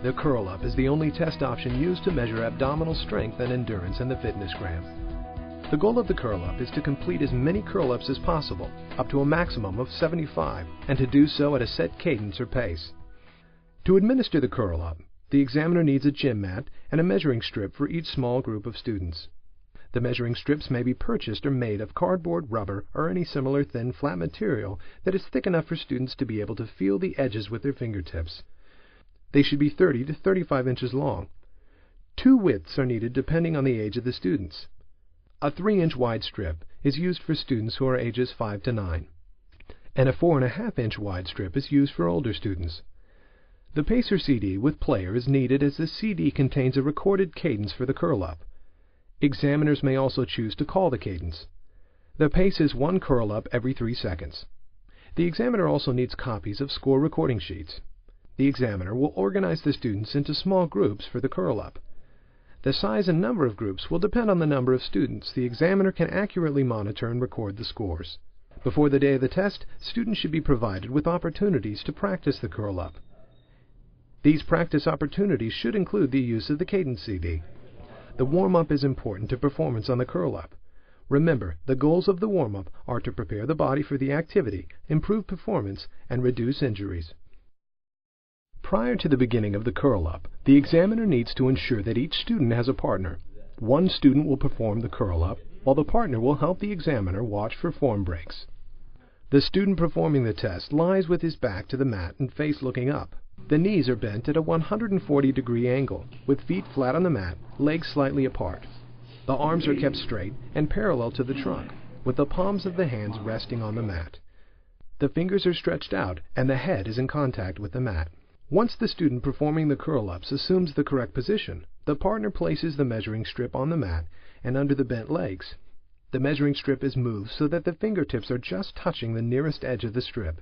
The curl up is the only test option used to measure abdominal strength and endurance in the FitnessGram. The goal of the curl up is to complete as many curl ups as possible, up to a maximum of 75, and to do so at a set cadence or pace. To administer the curl up, the examiner needs a gym mat and a measuring strip for each small group of students. The measuring strips may be purchased or made of cardboard, rubber, or any similar thin, flat material that is thick enough for students to be able to feel the edges with their fingertips. They should be 30 to 35 inches long. Two widths are needed depending on the age of the students. A 3-inch wide strip is used for students who are ages 5 to 9, and a 4.5-inch wide strip is used for older students. The pacer CD with player is needed as the CD contains a recorded cadence for the curl up. Examiners may also choose to call the cadence. The pace is 1 curl up every 3 seconds. The examiner also needs copies of score recording sheets. The examiner will organize the students into small groups for the curl up. The size and number of groups will depend on the number of students. The examiner can accurately monitor and record the scores. Before the day of the test, students should be provided with opportunities to practice the curl up. These practice opportunities should include the use of the cadence CD. The warm-up is important to performance on the curl up. Remember, the goals of the warm-up are to prepare the body for the activity, improve performance, and reduce injuries. Prior to the beginning of the curl up, the examiner needs to ensure that each student has a partner. One student will perform the curl up, while the partner will help the examiner watch for form breaks. The student performing the test lies with his back to the mat and face looking up. The knees are bent at a 140-degree angle, with feet flat on the mat, legs slightly apart. The arms are kept straight and parallel to the trunk, with the palms of the hands resting on the mat. The fingers are stretched out and the head is in contact with the mat. Once the student performing the curl-ups assumes the correct position, the partner places the measuring strip on the mat and under the bent legs. The measuring strip is moved so that the fingertips are just touching the nearest edge of the strip.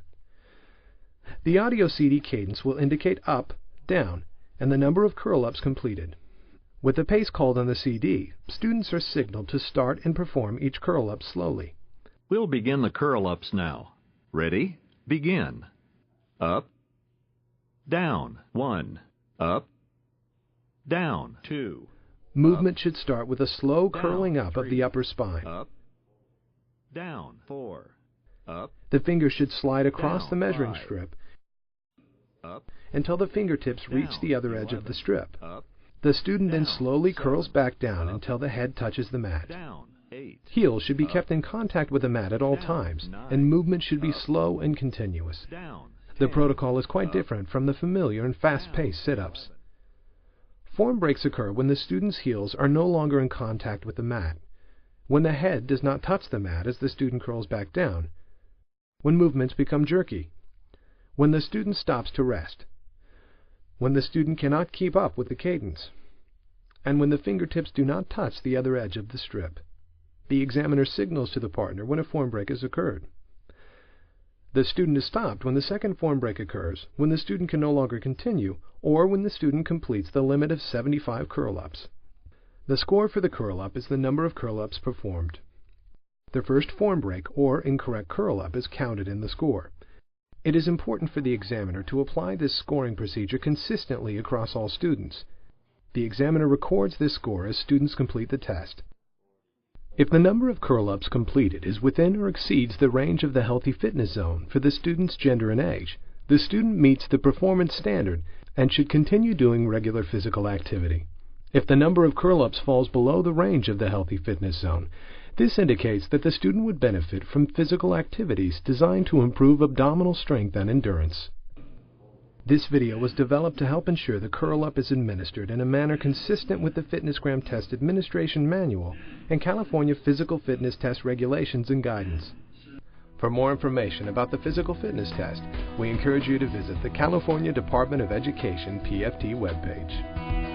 The audio CD cadence will indicate up, down, and the number of curl-ups completed. With the pace called on the CD, students are signaled to start and perform each curl-up slowly. We'll begin the curl-ups now. Ready? Begin. Up, down, 1, up, down, 2. Movement up, should start with a slow down, curling up 3, of the upper spine. Up, down, 4, up, The fingers should slide across down, the measuring 5, strip up, until the fingertips reach down, the other edge 11, of the strip. up, The student then down, slowly 7, curls back down up, until the head touches the mat. down, 8. Heels should be up, kept in contact with the mat at all down, times, 9, and movement should be up, slow and continuous. down, The 10, protocol is quite up, different from the familiar and fast-paced sit-ups. 11. Form breaks occur when the student's heels are no longer in contact with the mat, when the head does not touch the mat as the student curls back down, when movements become jerky, when the student stops to rest, when the student cannot keep up with the cadence, and when the fingertips do not touch the other edge of the strip. The examiner signals to the partner when a form break has occurred. The student is stopped when the second form break occurs, when the student can no longer continue, or when the student completes the limit of 75 curl-ups. The score for the curl-up is the number of curl-ups performed. The first form break or incorrect curl-up is counted in the score. It is important for the examiner to apply this scoring procedure consistently across all students. The examiner records this score as students complete the test. If the number of curl-ups completed is within or exceeds the range of the healthy fitness zone for the student's gender and age, the student meets the performance standard and should continue doing regular physical activity. If the number of curl-ups falls below the range of the healthy fitness zone, this indicates that the student would benefit from physical activities designed to improve abdominal strength and endurance. This video was developed to help ensure the curl-up is administered in a manner consistent with the FitnessGram Test Administration Manual and California Physical Fitness Test Regulations and Guidance. For more information about the physical fitness test, we encourage you to visit the California Department of Education PFT webpage.